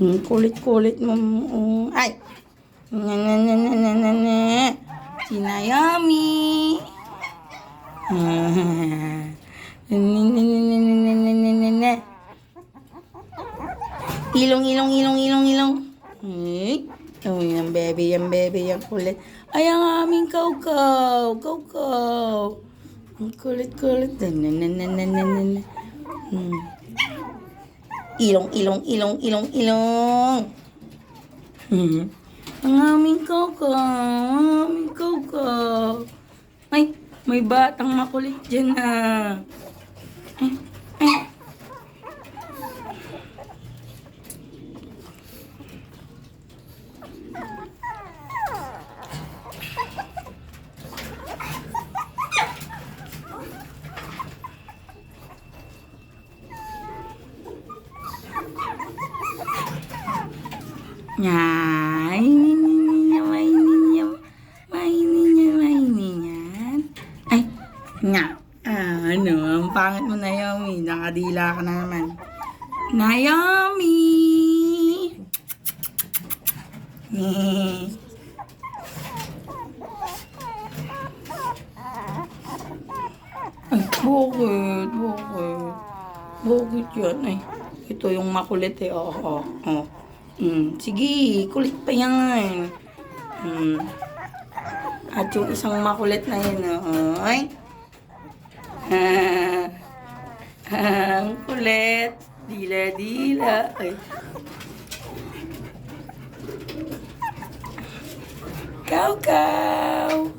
Kulit-kulit mo. Ay! Nanananananana. Si Naomi. Nanananananana. Ilong, ilong, ilong, ilong, ilong. Ay, yan, baby, yan kulit. Ay, ang aming kaw-kaw. Kaw-kaw. Ang kulit-kulit. Nanananananana. Ilong, ilong, ilong, ilong, ilong. Ang aming kaw-kaw. Ang aming kaw-kaw. Ay, may batang makulit dyan ah. Ay, ay. Mainin yan. Ay, nga. Ano, ang pangit mo, Naomi. Nakadila ka na naman. Naomi! Ay, bakit? Bakit? Bakit yan? Ay, ito yung makulit eh. Oo. Sige, kulit pa yan. At yung isang makulit na yun, ay. Ang kulit. Dila-dila. Ay. Kaw-kaw.